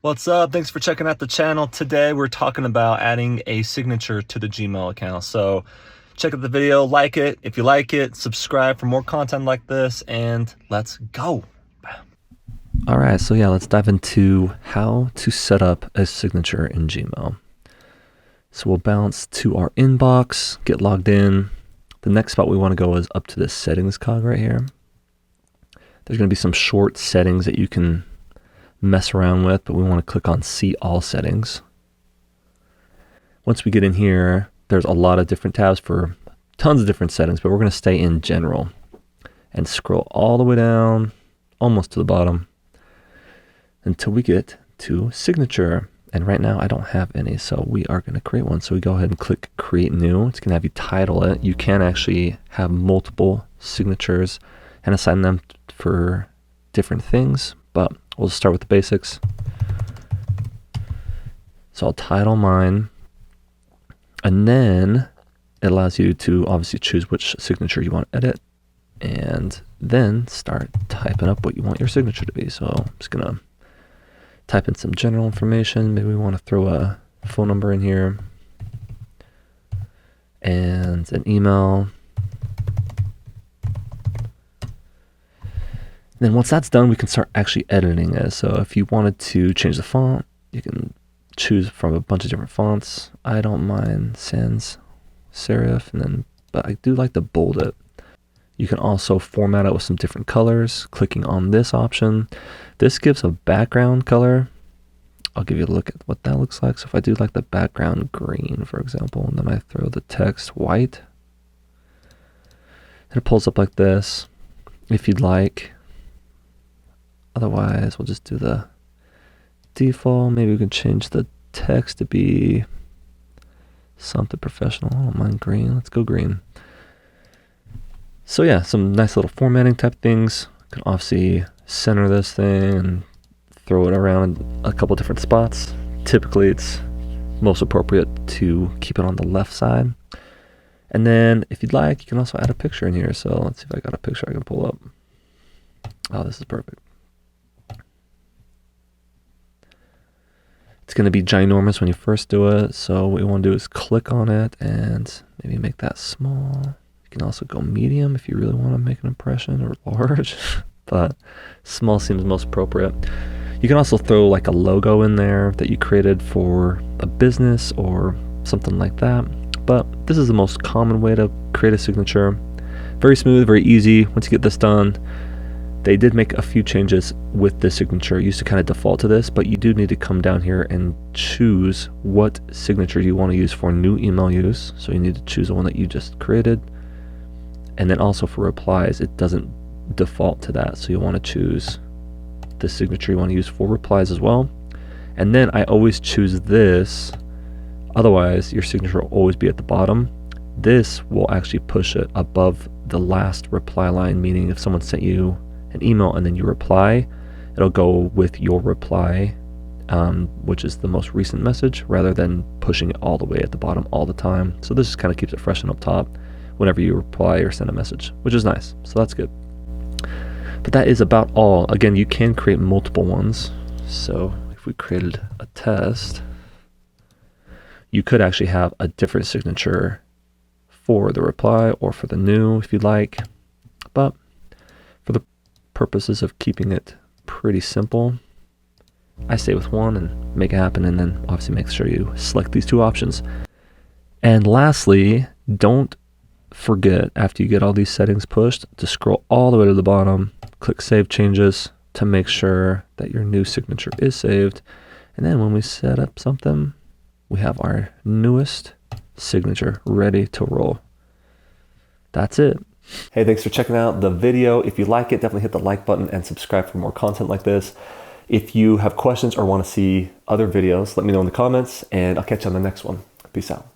What's up? Thanks for checking out the channel. Today we're talking about adding a signature to the Gmail account. So check out the video, like it. If you like it, subscribe for more content like this, and let's go. All right, so yeah, let's dive into how to set up a signature in Gmail. So we'll bounce to our inbox, get logged in. The next spot we want to go is up to this settings cog right here. There's going to be some short settings that you can mess around with, but we want to click on see all settings. Once we get in here, there's a lot of different tabs for tons of different settings, but we're going to stay in general and scroll all the way down almost to the bottom until we get to signature. And right now I don't have any, so we are going to create one. So we go ahead and click create new. It's going to have you title it. You can actually have multiple signatures and assign them for different things, but we'll start with the basics. So I'll title mine, and then it allows you to obviously choose which signature you want to edit, and then start typing up what you want your signature to be. So I'm just gonna type in some general information. Maybe we want to throw a phone number in here and an email. Then once that's done, we can start actually editing it. So if you wanted to change the font, you can choose from a bunch of different fonts. I don't mind sans serif, but I do like to bold it. You can also format it with some different colors, clicking on this option. This gives a background color. I'll give you a look at what that looks like. So if I do like the background green, for example, and then I throw the text white, and it pulls up like this. If you'd like, otherwise, we'll just do the default. Maybe we can change the text to be something professional. I don't mind green. Let's go green. So yeah, some nice little formatting type things. You can obviously center this thing and throw it around in a couple different spots. Typically, it's most appropriate to keep it on the left side. And then if you'd like, you can also add a picture in here. So let's see if I got a picture I can pull up. Oh, this is perfect. It's going to be ginormous when you first do it, so what you want to do is click on it and maybe make that small. You can also go medium if you really want to make an impression, or large, but small seems most appropriate. You can also throw like a logo in there that you created for a business or something like that, but this is the most common way to create a signature. Very smooth, very easy. Once you get this done, they did make a few changes with this signature. It used to kind of default to this, but you do need to come down here and choose what signature you want to use for new email use. So you need to choose the one that you just created. And then also for replies, it doesn't default to that. So you want to choose the signature you want to use for replies as well. And then I always choose this. Otherwise, your signature will always be at the bottom. This will actually push it above the last reply line, meaning if someone sent you an email and then you reply, it'll go with your reply, which is the most recent message, rather than pushing it all the way at the bottom all the time. So this just kind of keeps it fresh and up top whenever you reply or send a message, which is nice. So that's good. But that is about all. Again, you can create multiple ones. So if we created a test, you could actually have a different signature for the reply or for the new if you'd like. But for the purposes of keeping it pretty simple, I stay with one and make it happen, and then obviously make sure you select these two options. And lastly, don't forget, after you get all these settings pushed, to scroll all the way to the bottom, click save changes to make sure that your new signature is saved. And then when we set up something, we have our newest signature ready to roll. That's it. Hey, thanks for checking out the video. If you like it, definitely hit the like button and subscribe for more content like this. If you have questions or want to see other videos, let me know in the comments, and I'll catch you on the next one. Peace out.